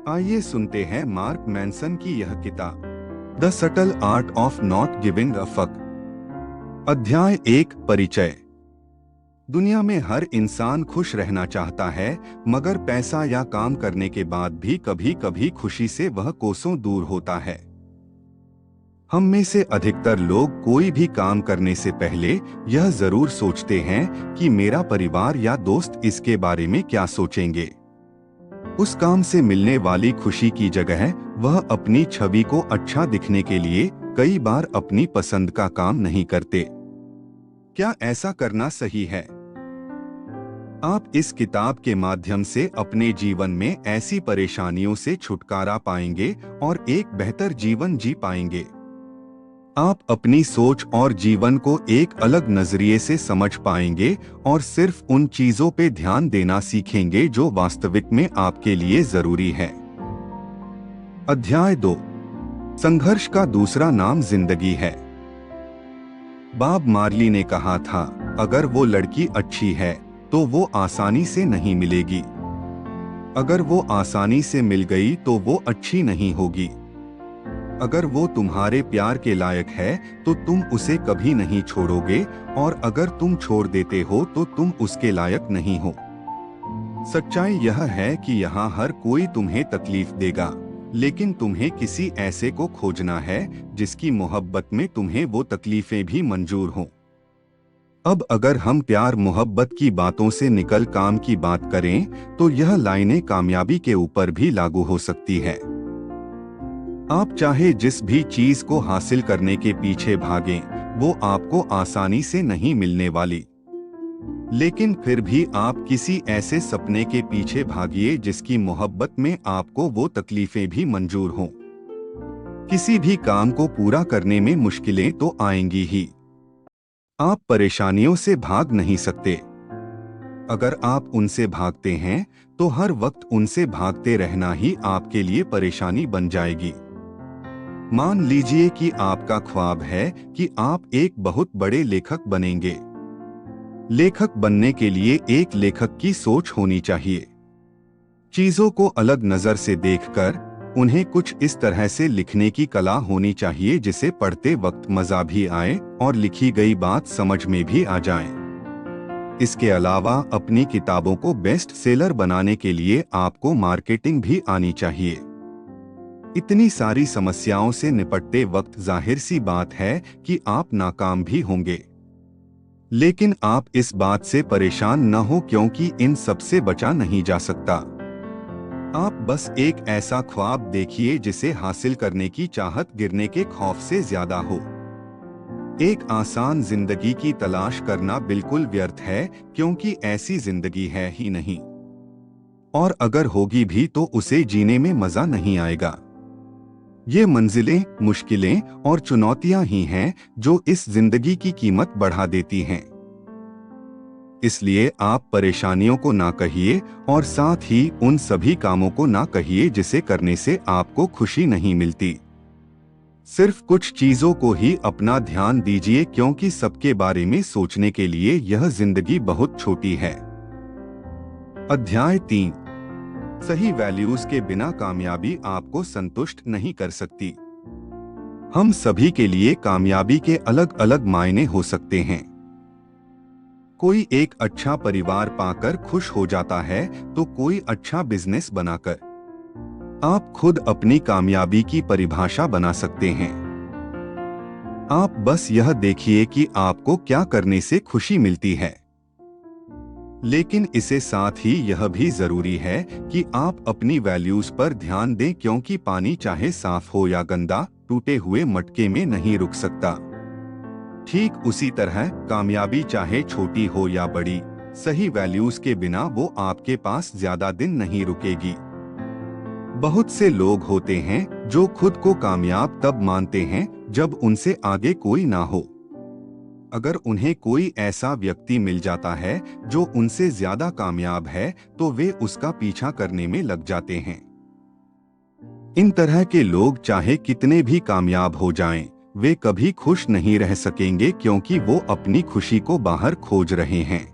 आइए सुनते हैं मार्क मैनसन की यह किताब the subtle art of not giving a fuck. अध्याय 1 परिचय। दुनिया में हर इंसान खुश रहना चाहता है, मगर पैसा या काम करने के बाद भी कभी कभी खुशी से वह कोसों दूर होता है। हम में से अधिकतर लोग कोई भी काम करने से पहले यह जरूर सोचते हैं कि मेरा परिवार या दोस्त इसके बारे में क्या सोचेंगे। उस काम से मिलने वाली खुशी की जगह वह अपनी छवि को अच्छा दिखने के लिए कई बार अपनी पसंद का काम नहीं करते। क्या ऐसा करना सही है? आप इस किताब के माध्यम से अपने जीवन में ऐसी परेशानियों से छुटकारा पाएंगे और एक बेहतर जीवन जी पाएंगे। आप अपनी सोच और जीवन को एक अलग नजरिए से समझ पाएंगे और सिर्फ उन चीजों पे ध्यान देना सीखेंगे जो वास्तविक में आपके लिए जरूरी है। अध्याय 2 संघर्ष का दूसरा नाम जिंदगी है। बॉब मार्ली ने कहा था, अगर वो लड़की अच्छी है तो वो आसानी से नहीं मिलेगी। अगर वो आसानी से मिल गई तो वो अच्छी नहीं होगी। अगर वो तुम्हारे प्यार के लायक है तो तुम उसे कभी नहीं छोड़ोगे, और अगर तुम छोड़ देते हो तो तुम उसके लायक नहीं हो। सच्चाई यह है कि यहाँ हर कोई तुम्हें तकलीफ देगा, लेकिन तुम्हें किसी ऐसे को खोजना है जिसकी मोहब्बत में तुम्हें वो तकलीफें भी मंजूर हों। अब अगर हम प्यार मोहब्बत की बातों से निकल काम की बात करें तो यह लाइनें कामयाबी के ऊपर भी लागू हो सकती है। आप चाहे जिस भी चीज को हासिल करने के पीछे भागें, वो आपको आसानी से नहीं मिलने वाली। लेकिन फिर भी आप किसी ऐसे सपने के पीछे भागिए जिसकी मोहब्बत में आपको वो तकलीफें भी मंजूर हों। किसी भी काम को पूरा करने में मुश्किलें तो आएंगी ही। आप परेशानियों से भाग नहीं सकते। अगर आप उनसे भागते हैं तो हर वक्त उनसे भागते रहना ही आपके लिए परेशानी बन जाएगी। मान लीजिए कि आपका ख्वाब है कि आप एक बहुत बड़े लेखक बनेंगे। लेखक बनने के लिए एक लेखक की सोच होनी चाहिए। चीजों को अलग नजर से देखकर उन्हें कुछ इस तरह से लिखने की कला होनी चाहिए जिसे पढ़ते वक्त मजा भी आए और लिखी गई बात समझ में भी आ जाए। इसके अलावा अपनी किताबों को बेस्ट सेलर बनाने के लिए आपको मार्केटिंग भी आनी चाहिए। इतनी सारी समस्याओं से निपटते वक्त जाहिर सी बात है कि आप नाकाम भी होंगे। लेकिन आप इस बात से परेशान न हो, क्योंकि इन सब से बचा नहीं जा सकता। आप बस एक ऐसा ख्वाब देखिए जिसे हासिल करने की चाहत गिरने के खौफ से ज्यादा हो। एक आसान जिंदगी की तलाश करना बिल्कुल व्यर्थ है, क्योंकि ऐसी जिंदगी है ही नहीं, और अगर होगी भी तो उसे जीने में मजा नहीं आएगा। ये मंजिलें, मुश्किलें और चुनौतियां ही हैं जो इस जिंदगी की कीमत बढ़ा देती हैं। इसलिए आप परेशानियों को ना कहिए और साथ ही उन सभी कामों को ना कहिए जिसे करने से आपको खुशी नहीं मिलती। सिर्फ कुछ चीजों को ही अपना ध्यान दीजिए, क्योंकि सबके बारे में सोचने के लिए यह जिंदगी बहुत छोटी है। अध्याय 3 सही वैल्यूज के बिना कामयाबी आपको संतुष्ट नहीं कर सकती। हम सभी के लिए कामयाबी के अलग अलग मायने हो सकते हैं। कोई एक अच्छा परिवार पाकर खुश हो जाता है तो कोई अच्छा बिजनेस बनाकर। आप खुद अपनी कामयाबी की परिभाषा बना सकते हैं। आप बस यह देखिए कि आपको क्या करने से खुशी मिलती है। लेकिन इसे साथ ही यह भी जरूरी है कि आप अपनी वैल्यूज पर ध्यान दें, क्योंकि पानी चाहे साफ हो या गंदा, टूटे हुए मटके में नहीं रुक सकता। ठीक उसी तरह कामयाबी चाहे छोटी हो या बड़ी, सही वैल्यूज के बिना वो आपके पास ज्यादा दिन नहीं रुकेगी। बहुत से लोग होते हैं जो खुद को कामयाब तब मानते हैं जब उनसे आगे कोई ना हो। अगर उन्हें कोई ऐसा व्यक्ति मिल जाता है जो उनसे ज्यादा कामयाब है तो वे उसका पीछा करने में लग जाते हैं। इन तरह के लोग चाहे कितने भी कामयाब हो जाएं, वे कभी खुश नहीं रह सकेंगे, क्योंकि वो अपनी खुशी को बाहर खोज रहे हैं।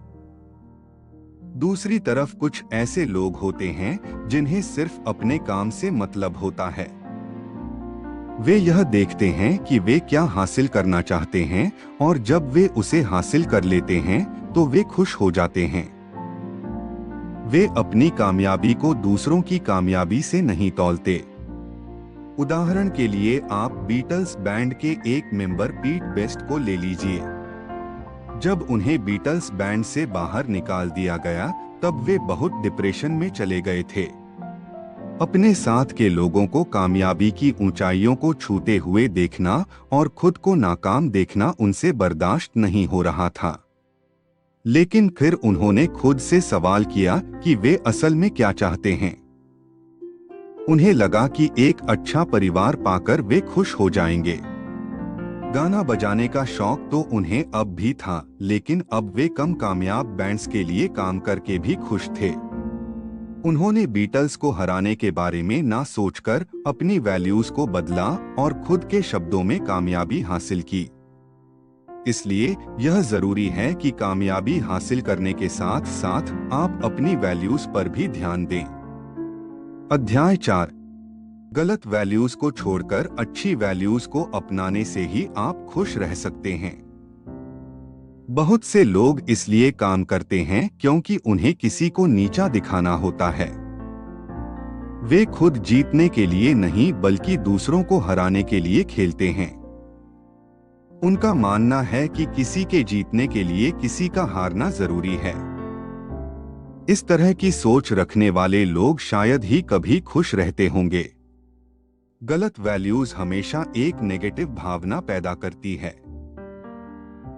दूसरी तरफ कुछ ऐसे लोग होते हैं जिन्हें सिर्फ अपने काम से मतलब होता है। वे यह देखते हैं कि वे क्या हासिल करना चाहते हैं और जब वे उसे हासिल कर लेते हैं तो वे खुश हो जाते हैं। वे अपनी कामयाबी को दूसरों की कामयाबी से नहीं तौलते। उदाहरण के लिए आप बीटल्स बैंड के एक मेंबर पीट बेस्ट को ले लीजिए। जब उन्हें बीटल्स बैंड से बाहर निकाल दिया गया तब वे बहुत डिप्रेशन में चले गए थे। अपने साथ के लोगों को कामयाबी की ऊंचाइयों को छूते हुए देखना और खुद को नाकाम देखना उनसे बर्दाश्त नहीं हो रहा था। लेकिन फिर उन्होंने खुद से सवाल किया कि वे असल में क्या चाहते हैं। उन्हें लगा कि एक अच्छा परिवार पाकर वे खुश हो जाएंगे। गाना बजाने का शौक तो उन्हें अब भी था, लेकिन अब वे कम कामयाब बैंड्स के लिए काम करके भी खुश थे। उन्होंने बीटल्स को हराने के बारे में ना सोचकर अपनी वैल्यूज को बदला और खुद के शब्दों में कामयाबी हासिल की। इसलिए यह जरूरी है कि कामयाबी हासिल करने के साथ साथ आप अपनी वैल्यूज पर भी ध्यान दें। अध्याय 4। गलत वैल्यूज को छोड़कर अच्छी वैल्यूज को अपनाने से ही आप खुश रह सकते हैं। बहुत से लोग इसलिए काम करते हैं क्योंकि उन्हें किसी को नीचा दिखाना होता है। वे खुद जीतने के लिए नहीं बल्कि दूसरों को हराने के लिए खेलते हैं। उनका मानना है कि किसी के जीतने के लिए किसी का हारना जरूरी है। इस तरह की सोच रखने वाले लोग शायद ही कभी खुश रहते होंगे। गलत वैल्यूज हमेशा एक नेगेटिव भावना पैदा करती है।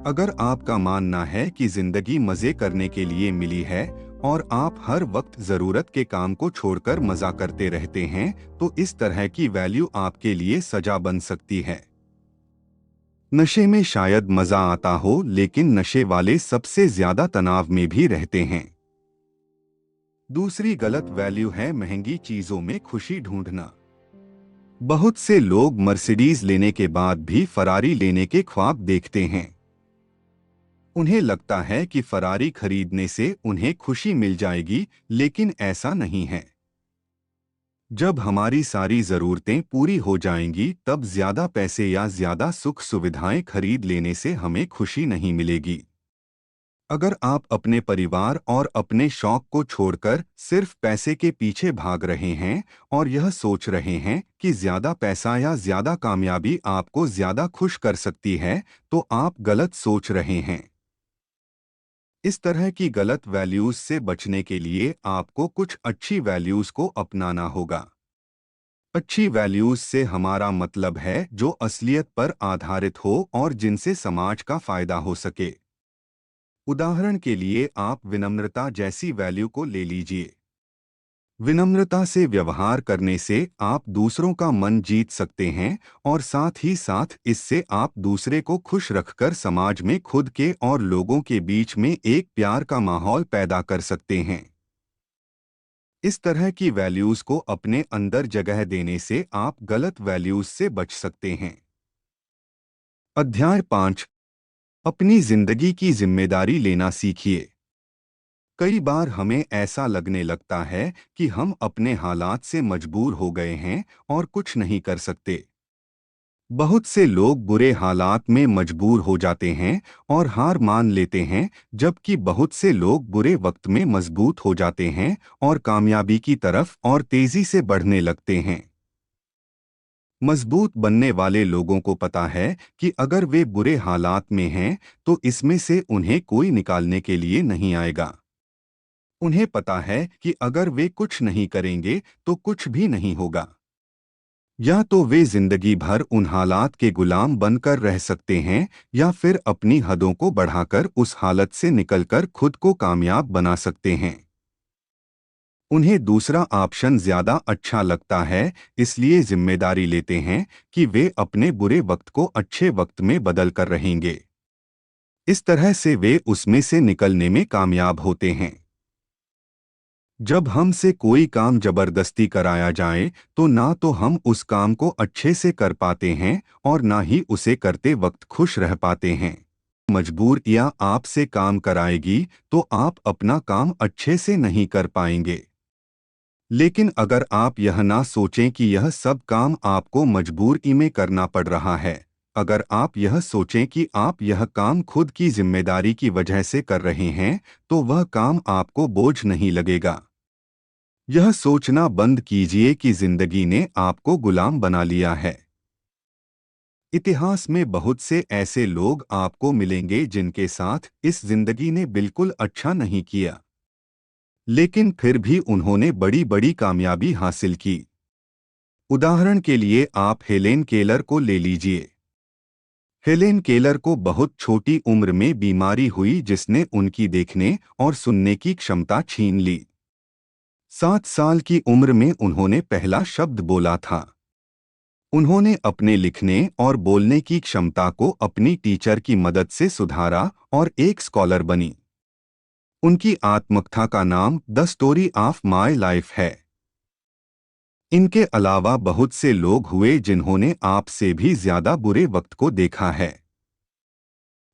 अगर आपका मानना है कि जिंदगी मजे करने के लिए मिली है और आप हर वक्त जरूरत के काम को छोड़कर मजा करते रहते हैं, तो इस तरह की वैल्यू आपके लिए सजा बन सकती है। नशे में शायद मजा आता हो, लेकिन नशे वाले सबसे ज्यादा तनाव में भी रहते हैं। दूसरी गलत वैल्यू है महंगी चीजों में खुशी ढूंढना। बहुत से लोग मर्सिडीज लेने के बाद भी फरारी लेने के ख्वाब देखते हैं। उन्हें लगता है कि फरारी खरीदने से उन्हें खुशी मिल जाएगी, लेकिन ऐसा नहीं है। जब हमारी सारी जरूरतें पूरी हो जाएंगी तब ज्यादा पैसे या ज्यादा सुख सुविधाएं खरीद लेने से हमें खुशी नहीं मिलेगी। अगर आप अपने परिवार और अपने शौक को छोड़कर सिर्फ पैसे के पीछे भाग रहे हैं और यह सोच रहे हैं कि ज्यादा पैसा या ज्यादा कामयाबी आपको ज्यादा खुश कर सकती है, तो आप गलत सोच रहे हैं। इस तरह की गलत वैल्यूज से बचने के लिए आपको कुछ अच्छी वैल्यूज को अपनाना होगा। अच्छी वैल्यूज से हमारा मतलब है जो असलियत पर आधारित हो और जिनसे समाज का फायदा हो सके। उदाहरण के लिए आप विनम्रता जैसी वैल्यू को ले लीजिए। विनम्रता से व्यवहार करने से आप दूसरों का मन जीत सकते हैं और साथ ही साथ इससे आप दूसरे को खुश रखकर समाज में खुद के और लोगों के बीच में एक प्यार का माहौल पैदा कर सकते हैं। इस तरह की वैल्यूज को अपने अंदर जगह देने से आप गलत वैल्यूज से बच सकते हैं। अध्याय 5। अपनी जिंदगी की जिम्मेदारी लेना सीखिए। कई बार हमें ऐसा लगने लगता है कि हम अपने हालात से मजबूर हो गए हैं और कुछ नहीं कर सकते। बहुत से लोग बुरे हालात में मजबूर हो जाते हैं और हार मान लेते हैं, जबकि बहुत से लोग बुरे वक्त में मजबूत हो जाते हैं और कामयाबी की तरफ और तेजी से बढ़ने लगते हैं। मजबूत बनने वाले लोगों को पता है कि अगर वे बुरे हालात में हैं तो इसमें से उन्हें कोई निकालने के लिए नहीं आएगा। उन्हें पता है कि अगर वे कुछ नहीं करेंगे तो कुछ भी नहीं होगा। या तो वे जिंदगी भर उन हालात के गुलाम बनकर रह सकते हैं या फिर अपनी हदों को बढ़ाकर उस हालत से निकलकर खुद को कामयाब बना सकते हैं। उन्हें दूसरा ऑप्शन ज्यादा अच्छा लगता है, इसलिए जिम्मेदारी लेते हैं कि वे अपने बुरे वक्त को अच्छे वक्त में बदल कर रहेंगे। इस तरह से वे उसमें से निकलने में कामयाब होते हैं। जब हमसे कोई काम जबरदस्ती कराया जाए तो ना तो हम उस काम को अच्छे से कर पाते हैं और ना ही उसे करते वक्त खुश रह पाते हैं। मजबूर या आपसे काम कराएगी तो आप अपना काम अच्छे से नहीं कर पाएंगे। लेकिन अगर आप यह ना सोचें कि यह सब काम आपको मजबूरी में करना पड़ रहा है, अगर आप यह सोचें कि आप यह काम खुद की जिम्मेदारी की वजह से कर रहे हैं, तो वह काम आपको बोझ नहीं लगेगा। यह सोचना बंद कीजिए कि जिंदगी ने आपको गुलाम बना लिया है। इतिहास में बहुत से ऐसे लोग आपको मिलेंगे जिनके साथ इस जिंदगी ने बिल्कुल अच्छा नहीं किया, लेकिन फिर भी उन्होंने बड़ी बड़ी कामयाबी हासिल की। उदाहरण के लिए आप हेलेन केलर को ले लीजिए। हेलेन केलर को बहुत छोटी उम्र में बीमारी हुई जिसने उनकी देखने और सुनने की क्षमता छीन ली। 7 साल की उम्र में उन्होंने पहला शब्द बोला था। उन्होंने अपने लिखने और बोलने की क्षमता को अपनी टीचर की मदद से सुधारा और एक स्कॉलर बनी। उनकी आत्मकथा का नाम the story of my life है। इनके अलावा बहुत से लोग हुए जिन्होंने आपसे भी ज्यादा बुरे वक्त को देखा है,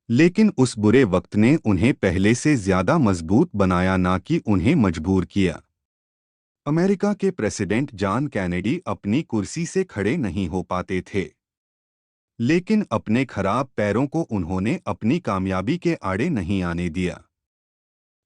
लेकिन उस बुरे वक्त ने उन्हें पहले से ज्यादा मजबूत बनाया, ना कि उन्हें मजबूर किया। अमेरिका के प्रेसिडेंट जॉन कैनेडी अपनी कुर्सी से खड़े नहीं हो पाते थे, लेकिन अपने खराब पैरों को उन्होंने अपनी कामयाबी के आड़े नहीं आने दिया।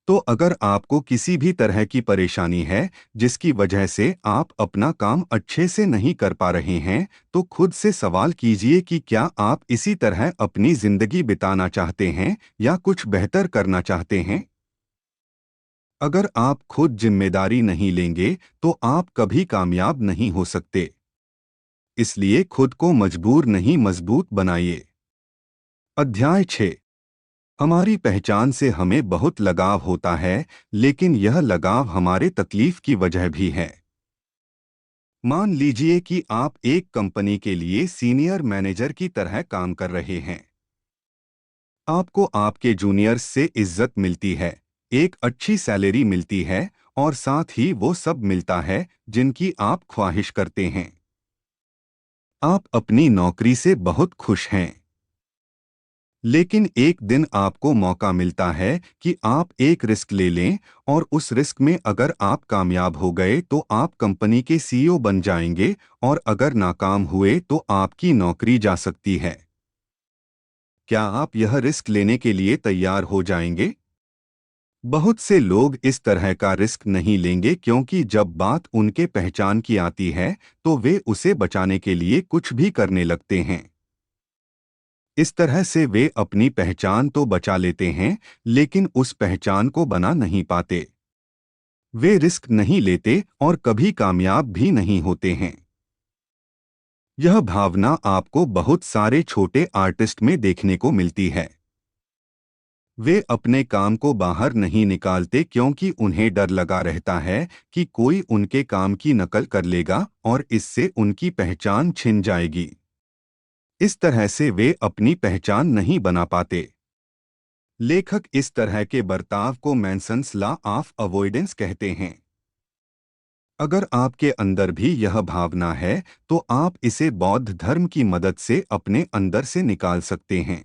तो अगर आपको किसी भी तरह की परेशानी है जिसकी वजह से आप अपना काम अच्छे से नहीं कर पा रहे हैं, तो खुद से सवाल कीजिए कि क्या आप इसी तरह अपनी जिंदगी बिताना चाहते हैं या कुछ बेहतर करना चाहते हैं। अगर आप खुद जिम्मेदारी नहीं लेंगे तो आप कभी कामयाब नहीं हो सकते। इसलिए खुद को मजबूर नहीं, मजबूत बनाइए। अध्याय 6। हमारी पहचान से हमें बहुत लगाव होता है, लेकिन यह लगाव हमारे तकलीफ की वजह भी है। मान लीजिए कि आप एक कंपनी के लिए सीनियर मैनेजर की तरह काम कर रहे हैं। आपको आपके जूनियर्स से इज्जत मिलती है, एक अच्छी सैलरी मिलती है और साथ ही वो सब मिलता है जिनकी आप ख्वाहिश करते हैं। आप अपनी नौकरी से बहुत खुश हैं। लेकिन एक दिन आपको मौका मिलता है कि आप एक रिस्क ले लें, और उस रिस्क में अगर आप कामयाब हो गए तो आप कंपनी के सीईओ बन जाएंगे, और अगर नाकाम हुए तो आपकी नौकरी जा सकती है। क्या आप यह रिस्क लेने के लिए तैयार हो जाएंगे? बहुत से लोग इस तरह का रिस्क नहीं लेंगे क्योंकि जब बात उनके पहचान की आती है तो वे उसे बचाने के लिए कुछ भी करने लगते हैं। इस तरह से वे अपनी पहचान तो बचा लेते हैं, लेकिन उस पहचान को बना नहीं पाते। वे रिस्क नहीं लेते और कभी कामयाब भी नहीं होते हैं। यह भावना आपको बहुत सारे छोटे आर्टिस्ट में देखने को मिलती है। वे अपने काम को बाहर नहीं निकालते क्योंकि उन्हें डर लगा रहता है कि कोई उनके काम की नकल कर लेगा और इससे उनकी पहचान छिन जाएगी। इस तरह से वे अपनी पहचान नहीं बना पाते। लेखक इस तरह के बर्ताव को मैनसन्स लॉ ऑफ अवॉइडेंस कहते हैं। अगर आपके अंदर भी यह भावना है तो आप इसे बौद्ध धर्म की मदद से अपने अंदर से निकाल सकते हैं।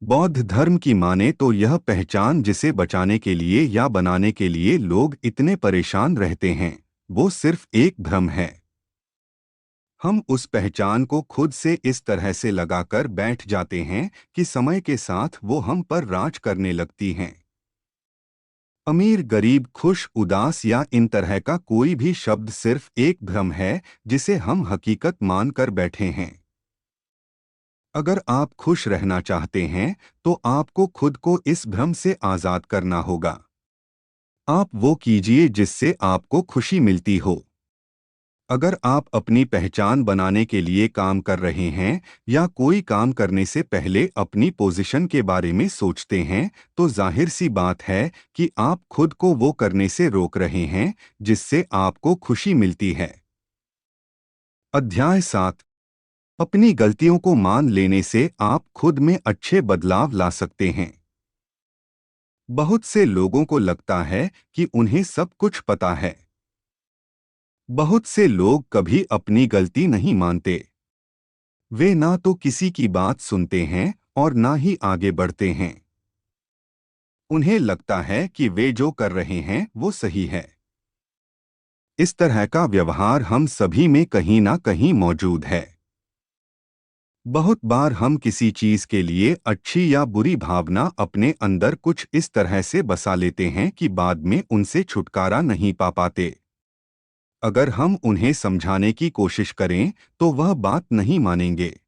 बौद्ध धर्म की माने तो यह पहचान जिसे बचाने के लिए या बनाने के लिए लोग इतने परेशान रहते हैं, वो सिर्फ एक भ्रम है। हम उस पहचान को खुद से इस तरह से लगाकर बैठ जाते हैं कि समय के साथ वो हम पर राज करने लगती हैं। अमीर, गरीब, खुश, उदास या इन तरह का कोई भी शब्द सिर्फ एक भ्रम है जिसे हम हकीकत मानकर बैठे हैं। अगर आप खुश रहना चाहते हैं तो आपको खुद को इस भ्रम से आजाद करना होगा। आप वो कीजिए जिससे आपको खुशी मिलती हो। अगर आप अपनी पहचान बनाने के लिए काम कर रहे हैं या कोई काम करने से पहले अपनी पोजीशन के बारे में सोचते हैं, तो जाहिर सी बात है कि आप खुद को वो करने से रोक रहे हैं जिससे आपको खुशी मिलती है। अध्याय 7। अपनी गलतियों को मान लेने से आप खुद में अच्छे बदलाव ला सकते हैं। बहुत से लोगों को लगता है कि उन्हें सब कुछ पता है। बहुत से लोग कभी अपनी गलती नहीं मानते। वे ना तो किसी की बात सुनते हैं और ना ही आगे बढ़ते हैं। उन्हें लगता है कि वे जो कर रहे हैं वो सही है। इस तरह का व्यवहार हम सभी में कहीं ना कहीं मौजूद है। बहुत बार हम किसी चीज के लिए अच्छी या बुरी भावना अपने अंदर कुछ इस तरह से बसा लेते हैं कि बाद में उनसे छुटकारा नहीं पा पाते। अगर हम उन्हें समझाने की कोशिश करें तो वह बात नहीं मानेंगे।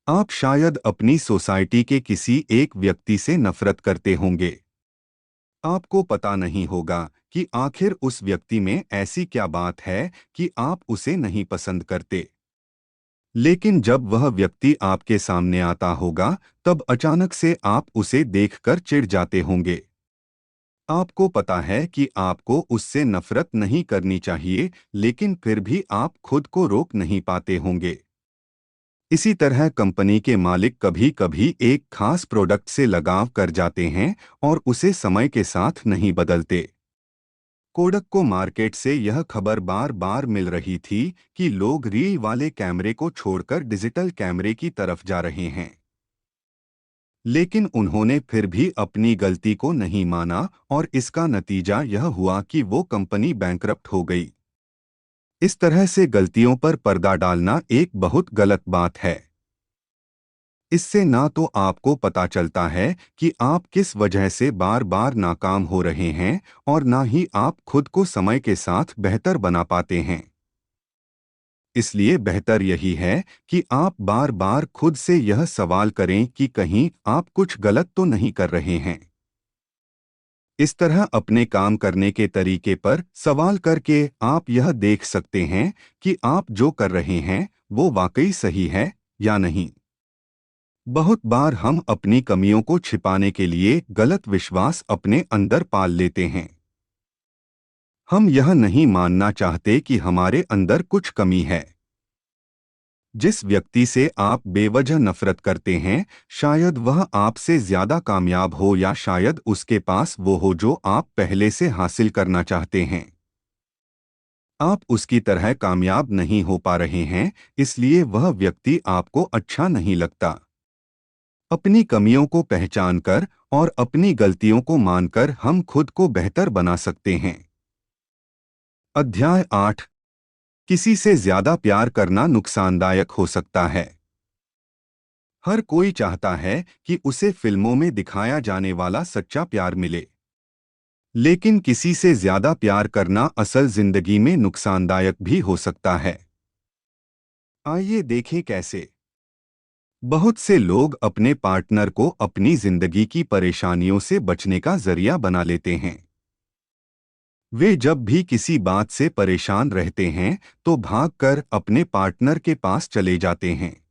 आप शायद अपनी सोसाइटी के किसी एक व्यक्ति से नफरत करते होंगे। आपको पता नहीं होगा कि आखिर उस व्यक्ति में ऐसी क्या बात है कि आप उसे नहीं पसंद करते। लेकिन जब वह व्यक्ति आपके सामने आता होगा, तब अचानक से आप उसे देखकर चिढ़ जाते होंगे। आपको पता है कि आपको उससे नफरत नहीं करनी चाहिए, लेकिन फिर भी आप खुद को रोक नहीं पाते होंगे। इसी तरह कंपनी के मालिक कभी कभी एक खास प्रोडक्ट से लगाव कर जाते हैं और उसे समय के साथ नहीं बदलते। कोडक को मार्केट से यह खबर बार बार मिल रही थी कि लोग रील वाले कैमरे को छोड़कर डिजिटल कैमरे की तरफ जा रहे हैं। लेकिन उन्होंने फिर भी अपनी गलती को नहीं माना और इसका नतीजा यह हुआ कि वो कंपनी बैंकरप्ट हो गई। इस तरह से गलतियों पर पर्दा डालना एक बहुत गलत बात है। इससे ना तो आपको पता चलता है कि आप किस वजह से बार बार नाकाम हो रहे हैं और ना ही आप खुद को समय के साथ बेहतर बना पाते हैं। इसलिए बेहतर यही है कि आप बार बार खुद से यह सवाल करें कि कहीं आप कुछ गलत तो नहीं कर रहे हैं। इस तरह अपने काम करने के तरीके पर सवाल करके आप यह देख सकते हैं कि आप जो कर रहे हैं वो वाकई सही है या नहीं। बहुत बार हम अपनी कमियों को छिपाने के लिए गलत विश्वास अपने अंदर पाल लेते हैं। हम यह नहीं मानना चाहते कि हमारे अंदर कुछ कमी है। जिस व्यक्ति से आप बेवजह नफरत करते हैं, शायद वह आपसे ज्यादा कामयाब हो या शायद उसके पास वो हो जो आप पहले से हासिल करना चाहते हैं। आप उसकी तरह कामयाब नहीं हो पा रहे हैं, इसलिए वह व्यक्ति आपको अच्छा नहीं लगता। अपनी कमियों को पहचानकर और अपनी गलतियों को मानकर हम खुद को बेहतर बना सकते हैं। अध्याय 8। किसी से ज्यादा प्यार करना नुकसानदायक हो सकता है। हर कोई चाहता है कि उसे फिल्मों में दिखाया जाने वाला सच्चा प्यार मिले। लेकिन किसी से ज्यादा प्यार करना असल जिंदगी में नुकसानदायक भी हो सकता है। आइए देखें कैसे। बहुत से लोग अपने पार्टनर को अपनी जिंदगी की परेशानियों से बचने का जरिया बना लेते हैं। वे जब भी किसी बात से परेशान रहते हैं तो भागकर अपने पार्टनर के पास चले जाते हैं।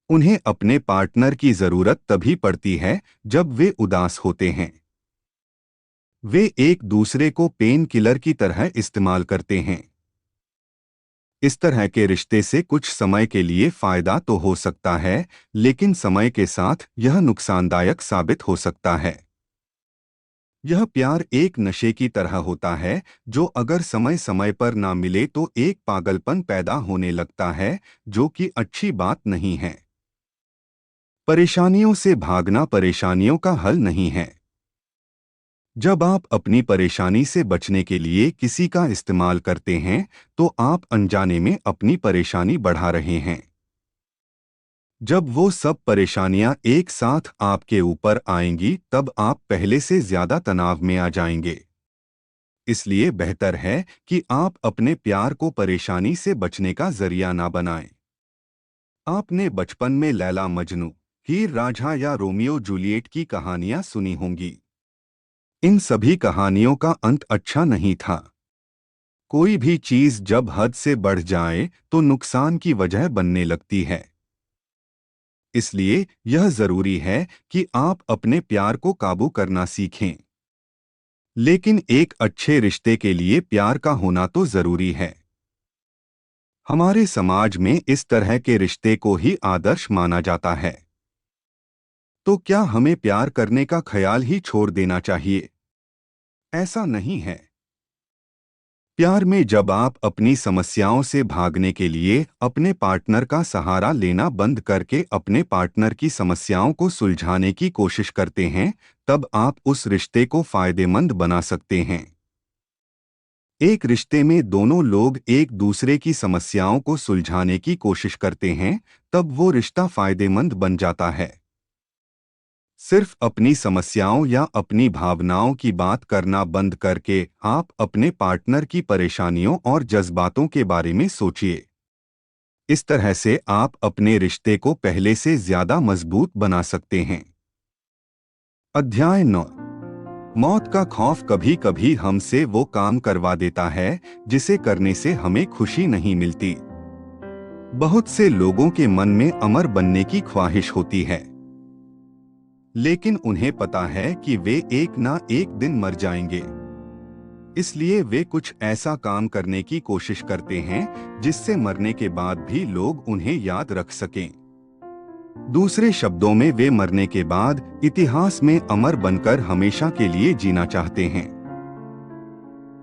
उन्हें अपने पार्टनर की जरूरत तभी पड़ती है जब वे उदास होते हैं। वे एक दूसरे को पेन किलर की तरह इस्तेमाल करते हैं। इस तरह के रिश्ते से कुछ समय के लिए फायदा तो हो सकता है, लेकिन समय के साथ यह नुकसानदायक साबित हो सकता है। यह प्यार एक नशे की तरह होता है जो अगर समय समय पर ना मिले तो एक पागलपन पैदा होने लगता है, जो कि अच्छी बात नहीं है। परेशानियों से भागना परेशानियों का हल नहीं है। जब आप अपनी परेशानी से बचने के लिए किसी का इस्तेमाल करते हैं, तो आप अनजाने में अपनी परेशानी बढ़ा रहे हैं। जब वो सब परेशानियां एक साथ आपके ऊपर आएंगी, तब आप पहले से ज्यादा तनाव में आ जाएंगे। इसलिए बेहतर है कि आप अपने प्यार को परेशानी से बचने का जरिया ना बनाएं। आपने बचपन में लैला मजनू, हीर रांझा या रोमियो जूलियट की कहानियां सुनी होंगी। इन सभी कहानियों का अंत अच्छा नहीं था। कोई भी चीज जब हद से बढ़ जाए तो नुकसान की वजह बनने लगती है। इसलिए यह जरूरी है कि आप अपने प्यार को काबू करना सीखें। लेकिन एक अच्छे रिश्ते के लिए प्यार का होना तो जरूरी है। हमारे समाज में इस तरह के रिश्ते को ही आदर्श माना जाता है। तो क्या हमें प्यार करने का ख्याल ही छोड़ देना चाहिए? ऐसा नहीं है। प्यार में जब आप अपनी समस्याओं से भागने के लिए अपने पार्टनर का सहारा लेना बंद करके अपने पार्टनर की समस्याओं को सुलझाने की कोशिश करते हैं, तब आप उस रिश्ते को फायदेमंद बना सकते हैं। एक रिश्ते में दोनों लोग एक दूसरे की समस्याओं को सुलझाने की कोशिश करते हैं, तब वो रिश्ता फायदेमंद बन जाता है। सिर्फ अपनी समस्याओं या अपनी भावनाओं की बात करना बंद करके आप अपने पार्टनर की परेशानियों और जज्बातों के बारे में सोचिए। इस तरह से आप अपने रिश्ते को पहले से ज्यादा मजबूत बना सकते हैं। अध्याय 9। मौत का खौफ कभी कभी हमसे वो काम करवा देता है जिसे करने से हमें खुशी नहीं मिलती। बहुत से लोगों के मन में अमर बनने की ख्वाहिश होती है, लेकिन उन्हें पता है कि वे एक ना एक दिन मर जाएंगे। इसलिए वे कुछ ऐसा काम करने की कोशिश करते हैं जिससे मरने के बाद भी लोग उन्हें याद रख सकें। दूसरे शब्दों में, वे मरने के बाद इतिहास में अमर बनकर हमेशा के लिए जीना चाहते हैं।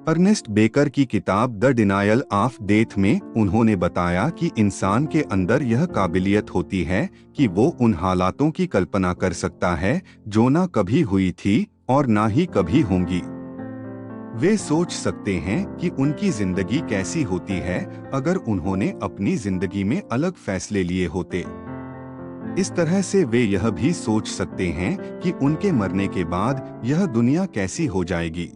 अर्नेस्ट बेकर की किताब द डिनायल ऑफ डेथ में उन्होंने बताया कि इंसान के अंदर यह काबिलियत होती है कि वो उन हालातों की कल्पना कर सकता है जो ना कभी हुई थी और ना ही कभी होंगी। वे सोच सकते हैं कि उनकी जिंदगी कैसी होती है अगर उन्होंने अपनी जिंदगी में अलग फैसले लिए होते। इस तरह से वे यह भी सोच सकते हैं कि उनके मरने के बाद यह दुनिया कैसी हो जाएगी।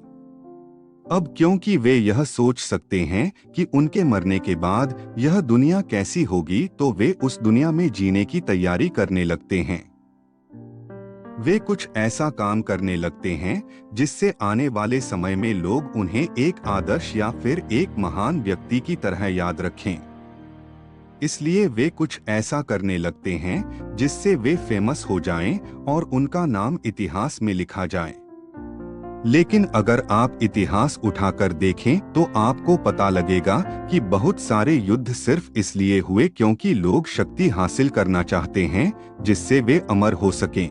अब क्योंकि वे यह सोच सकते हैं कि उनके मरने के बाद यह दुनिया कैसी होगी, तो वे उस दुनिया में जीने की तैयारी करने लगते हैं। वे कुछ ऐसा काम करने लगते हैं जिससे आने वाले समय में लोग उन्हें एक आदर्श या फिर एक महान व्यक्ति की तरह याद रखें। इसलिए वे कुछ ऐसा करने लगते हैं जिससे वे फेमस हो जाएं और उनका नाम इतिहास में लिखा जाए। लेकिन अगर आप इतिहास उठाकर देखें तो आपको पता लगेगा कि बहुत सारे युद्ध सिर्फ इसलिए हुए क्योंकि लोग शक्ति हासिल करना चाहते हैं जिससे वे अमर हो सकें।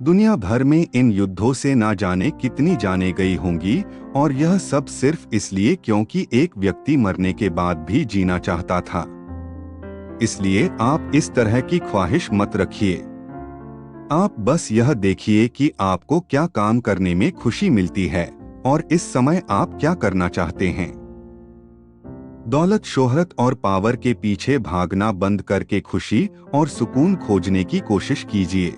दुनिया भर में इन युद्धों से ना जाने कितनी जाने गई होंगी, और यह सब सिर्फ इसलिए क्योंकि एक व्यक्ति मरने के बाद भी जीना चाहता था। इसलिए आप इस तरह की ख्वाहिश मत रखिए। आप बस यह देखिए कि आपको क्या काम करने में खुशी मिलती है और इस समय आप क्या करना चाहते हैं। दौलत, शोहरत और पावर के पीछे भागना बंद करके खुशी और सुकून खोजने की कोशिश कीजिए।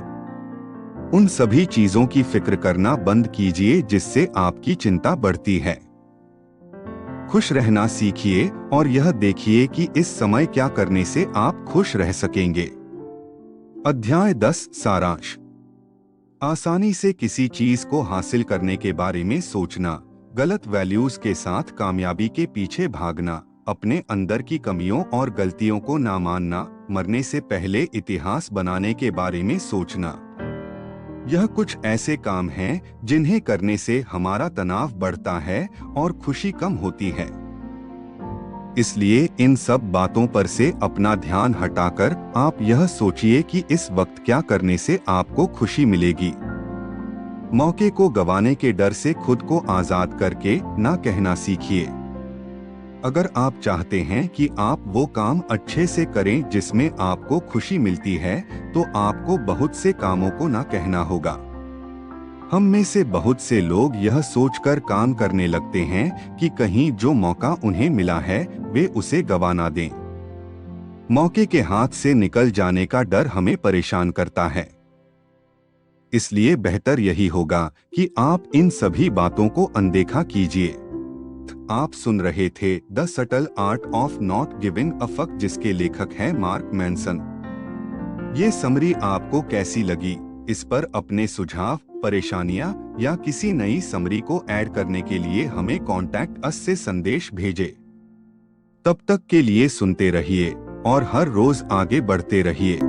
उन सभी चीजों की फिक्र करना बंद कीजिए जिससे आपकी चिंता बढ़ती है। खुश रहना सीखिए और यह देखिए कि इस समय क्या करने से आप खुश रह सकेंगे। अध्याय 10। सारांश। आसानी से किसी चीज को हासिल करने के बारे में सोचना, गलत वैल्यूज के साथ कामयाबी के पीछे भागना, अपने अंदर की कमियों और गलतियों को ना मानना, मरने से पहले इतिहास बनाने के बारे में सोचना, यह कुछ ऐसे काम हैं जिन्हें करने से हमारा तनाव बढ़ता है और खुशी कम होती है। इसलिए इन सब बातों पर से अपना ध्यान हटाकर आप यह सोचिए कि इस वक्त क्या करने से आपको खुशी मिलेगी। मौके को गंवाने के डर से खुद को आजाद करके ना कहना सीखिए। अगर आप चाहते हैं कि आप वो काम अच्छे से करें जिसमें आपको खुशी मिलती है, तो आपको बहुत से कामों को ना कहना होगा। हम में से बहुत से लोग यह सोचकर काम करने लगते हैं कि कहीं जो मौका उन्हें मिला है वे उसे गंवा ना दें। मौके के हाथ से निकल जाने का डर हमें परेशान करता है। इसलिए बेहतर यही होगा कि आप इन सभी बातों को अनदेखा कीजिए। आप सुन रहे थे the subtle art of not giving a fuck, जिसके लेखक हैं मार्क मैनसन। ये समरी आपको कैसी लगी? इस पर अपने सुझाव, परेशानियां या किसी नई समरी को ऐड करने के लिए हमें कॉन्टैक्ट अस से संदेश भेजें। तब तक के लिए सुनते रहिए और हर रोज आगे बढ़ते रहिए।